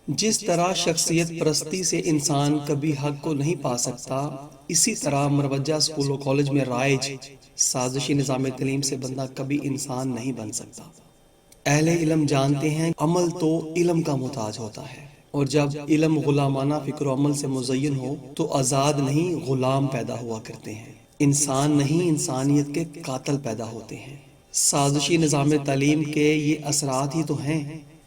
جس طرح شخصیت پرستی سے انسان کبھی حق کو نہیں پا سکتا، اسی طرح مروجہ اسکول و کالج میں رائج سازشی نظام تعلیم سے بندہ کبھی انسان نہیں بن سکتا۔ اہل علم جانتے ہیں عمل تو علم کا محتاج ہوتا ہے، اور جب علم غلامانہ فکر و عمل سے مزین ہو تو آزاد نہیں غلام پیدا ہوا کرتے ہیں، انسان نہیں انسانیت کے قاتل پیدا ہوتے ہیں۔ سازشی نظام تعلیم کے یہ اثرات ہی تو ہیں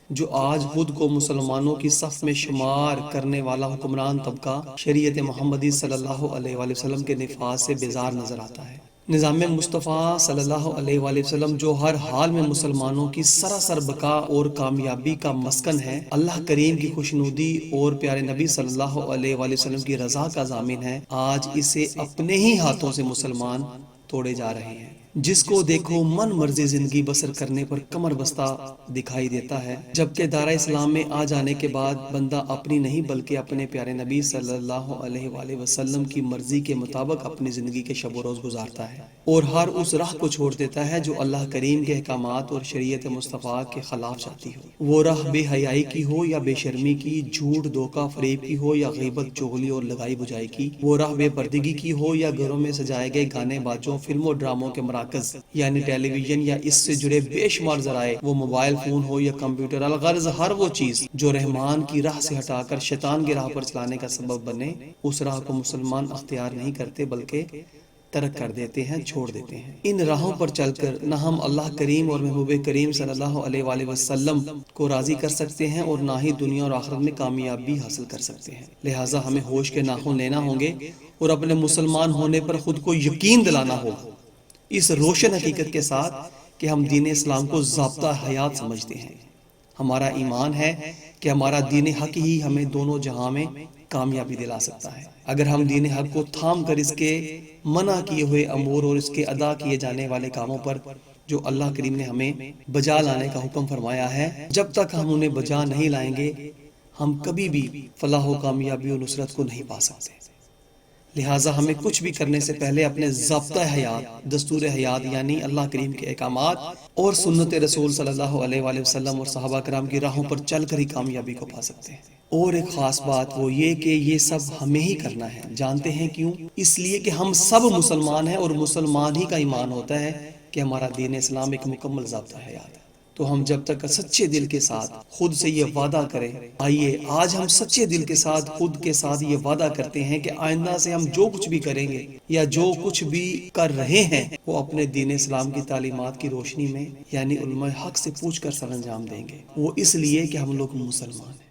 جو آج خود کو مسلمانوں کی صف میں شمار کرنے والا حکمران طبقہ شریعت محمدی صلی اللہ علیہ وآلہ وسلم کے نفاذ سے بیزار نظر آتا ہے۔ نظام مصطفیٰ صلی اللہ علیہ وآلہ وسلم جو ہر حال میں مسلمانوں کی سراسر بقا اور کامیابی کا مسکن ہے، اللہ کریم کی خوشنودی اور پیارے نبی صلی اللہ علیہ وآلہ وسلم کی رضا کا ضامن ہے، آج اسے اپنے ہی ہاتھوں سے مسلمان توڑے جا رہے ہیں۔ جس کو دیکھو من مرضی زندگی بسر کرنے پر کمر بستہ دکھائی دیتا ہے، جبکہ دارہ اسلام میں آ جانے کے بعد بندہ اپنی نہیں بلکہ اپنے پیارے نبی صلی اللہ علیہ وآلہ وسلم کی مرضی کے مطابق اپنی زندگی کے شب و روز گزارتا ہے، اور ہر اس راہ کو چھوڑ دیتا ہے جو اللہ کریم کے احکامات اور شریعت مصطفیٰ کے خلاف جاتی ہو۔ وہ راہ بے حیائی کی ہو یا بے شرمی کی، جھوٹ دھوکہ فریب کی ہو یا غیبت چغلی اور لگائی بجائی کی، وہ راہ بے پردگی کی ہو یا گھروں میں سجائے گئے گانے باجوں، فلموں ڈراموں کے مراکز یعنی ٹیلی ویژن یا اس سے جڑے بے شمار ذرائع، وہ موبائل فون ہو یا کمپیوٹر، الغرض ہر وہ چیز جو رحمان کی راہ سے ہٹا کر شیطان کی راہ پر چلانے کا سبب بنے، اس راہ کو مسلمان اختیار نہیں کرتے بلکہ ترک کر دیتے ہیں، چھوڑ دیتے ہیں۔ ان راہوں پر چل کر نہ ہم اللہ کریم اور محبوب کریم صلی اللہ علیہ وآلہ وسلم کو راضی کر سکتے ہیں اور نہ ہی دنیا اور آخرت میں کامیابی حاصل کر سکتے ہیں۔ لہٰذا ہمیں ہوش کے ناخن لینا ہوں گے اور اپنے مسلمان ہونے پر خود کو یقین دلانا ہوگا، اس روشن حقیقت کے ساتھ کہ ہم دین اسلام کو ضابطہ حیات سمجھتے ہیں۔ ہمارا ایمان ہے کہ ہمارا دین حق ہی ہمیں دونوں جہاں میں کامیابی دلا سکتا ہے۔ اگر ہم دین حق کو تھام کر اس کے منع کیے ہوئے امور اور اس کے ادا کیے جانے والے کاموں پر جو اللہ کریم نے ہمیں بجا لانے کا حکم فرمایا ہے، جب تک ہم انہیں بجا نہیں لائیں گے، ہم کبھی بھی فلاح و کامیابی و نصرت کو نہیں پا سکتے۔ لہٰذا ہمیں کچھ بھی کرنے سے پہلے اپنے ضابطہ حیات، دستور حیات یعنی اللہ کریم کے احکامات اور سنت رسول صلی اللہ علیہ وآلہ وسلم اور صحابہ کرام کی راہوں پر چل کر ہی کامیابی کو پا سکتے ہیں۔ اور ایک خاص بات وہ یہ کہ یہ سب ہمیں ہی کرنا ہے۔ جانتے ہیں کیوں؟ اس لیے کہ ہم سب مسلمان ہیں اور مسلمان ہی کا ایمان ہوتا ہے کہ ہمارا دین اسلام ایک مکمل ضابطہ حیات ہے۔ تو ہم جب تک سچے دل کے ساتھ خود سے یہ وعدہ کریں، آئیے آج ہم سچے دل کے ساتھ خود کے ساتھ یہ وعدہ کرتے ہیں کہ آئندہ سے ہم جو کچھ بھی کریں گے یا جو کچھ بھی کر رہے ہیں وہ اپنے دین اسلام کی تعلیمات کی روشنی میں یعنی علماء حق سے پوچھ کر سر انجام دیں گے، وہ اس لیے کہ ہم لوگ مسلمان ہیں۔